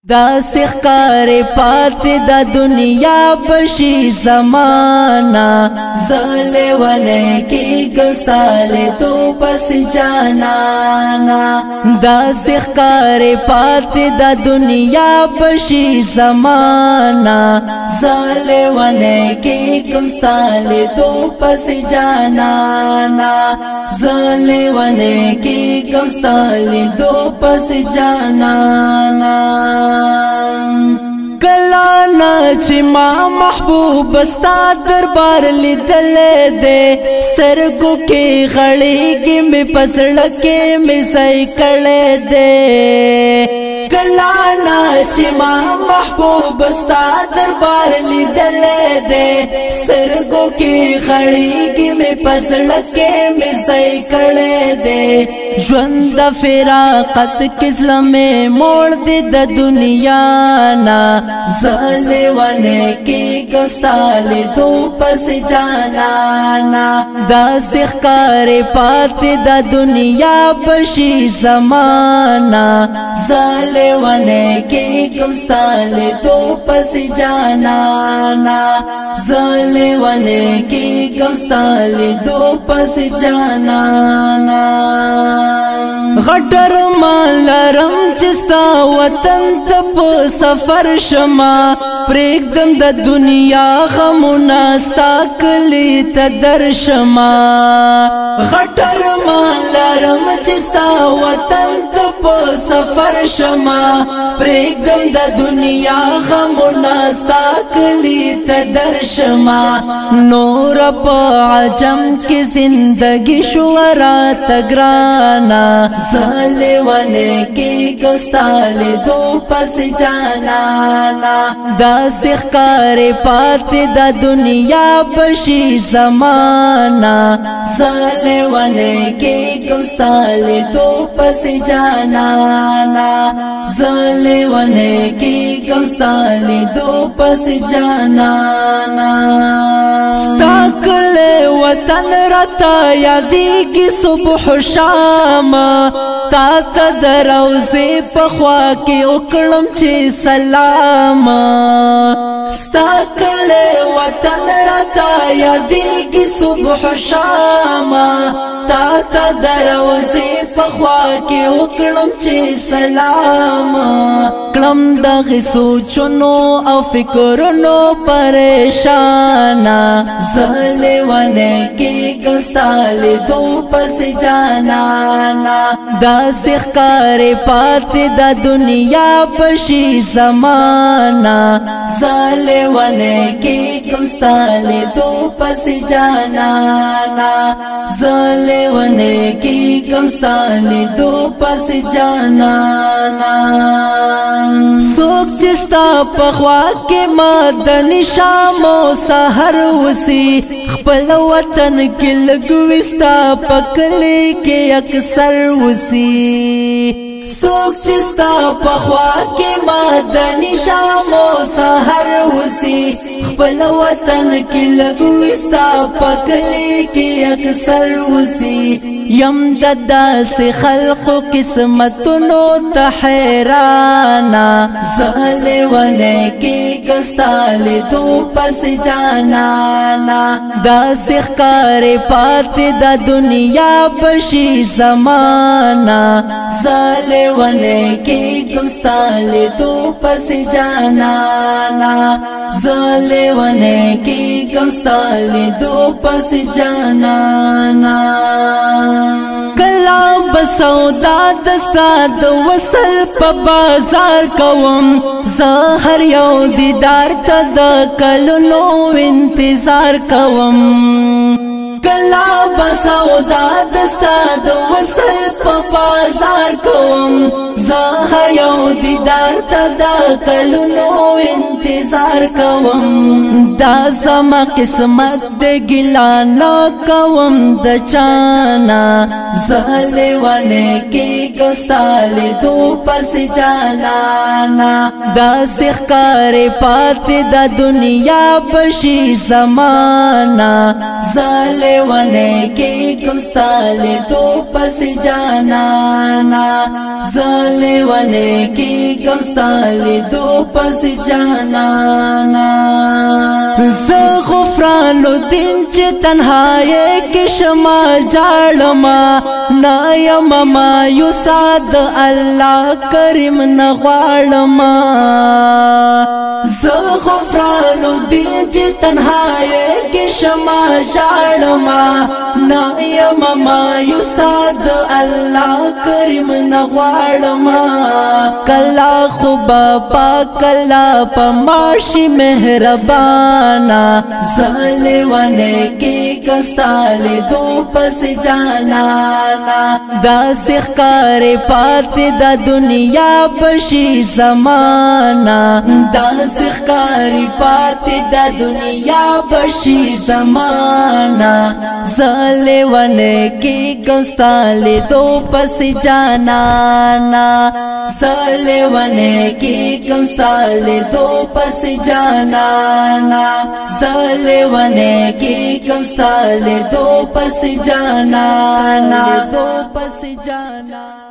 دا سخکار پات دا دنیا بشی زمانا زل ونه کی گستال تو پس جانانا دا سخکار پات دا دنیا بشی زمانا زل ونه کی گستال تو پس جانانا زل ونه کی گستال تو پس جانانا کلانا چی ما محبوب استا دربار لیدل دے سترگو کی غړیږي می پسړکه می سای کړه دے کلانا چی ما محبوب استا دربار لیدل دے سترگو کی غړیږي می پسړکه می سای کړه دے ژوند د فراقت کسلم موړ دې د دنیا نا زل ونه کی گستال تو پس جانانا دا سخکار پات دا دنیا بشی زمانا زل ونه کی گستال تو پس جانانا زل ونه کی گستال تو پس جانانا غټر مالرم چستا وطن ته په سفر شما پرېږدم د دنیا غمونه ستا کلی ته درشما غټر مالرم چستا وطن ته په سفر شما پرېږدم د دنیا غمونه ستا کلی ته درشما نور په عجم کې زندگی شو راته ګرانه زل ونه کی گستال دو پس جانانا دا سخکار پات دا دنیا بشی زمانا زل ونه کی گستال دو پس جانانا زل ونه کی گستال دو پس جانانا ستاکل وطن رتا یادیگی صبح شام تا تا دروزی پخوا کی اکڑم چی سلام ستا کلی وطن رتا یادیگی صبح شام تا تا دروزی پخوا کی اکڑم چی سلام کلم دغی سوچنو او فکرنو پریشانا زل ونه کی گستال دو پس جانانا دا سخکار پات دا دنیا بشی زمانا زل ونه کی گستال دو پس جانانا زل ونه کی گستال دو پس جانانا سوک چستا پخوا کے مادنی شام و سحر وسی خپل وطن کی لگوستا پکلی کے اکثر وسی سوک چستا پخوا کے مادنی شام و سحر وسی خپل وطن کی لگوستا پکلی کے اکثر وسی یم ددا سے خلق قسمتنو تحیرانا زل ونه کی گستال دو پس جانانا دا سخکار پات دا دنیا بشی زمانا زل ونه کی گستال دو پس جانانا زل ونه کی گستال دو پس جانانا کلام بسودا دستا د وصل په بازار کوم زهر یو دیدار ته د کلونو انتظار کوم کلام بسودا دستا د وصل په بازار کوم زهر یو دیدار ته د کلونو انتظار کوم دا زما قسمت د ګلا نه کوم د چانا زل ونه کی گستال دو پس جانانا دا سخکار پات دا دنیا بشی زمانا زل ونه کی گستال دو پس جانانا زلیوانه کی گمستالی دو پس جانانا ز غفران الدین چه تنهایی کشما جالما نایم مایوسا د الله کریم نغوالما ز غفران الدین چه تنهایی کشما جالما نایم مایوسا د الله کریم نغوالما کلا خوبا پا کلا پا ماشی مهربانا زلیوانه کی گستالی دو پس جانانا دا سخکار پاتی دا دنیا بشی زمانا دا سخکار پاتی دا دنیا بشی زمانا زلیوانه کی گستالی دو پس جانانا زلیوانه کی گستالی دو پس جانانا زلیوانه کی گمستالی دو پس جانانا دو پس جانانا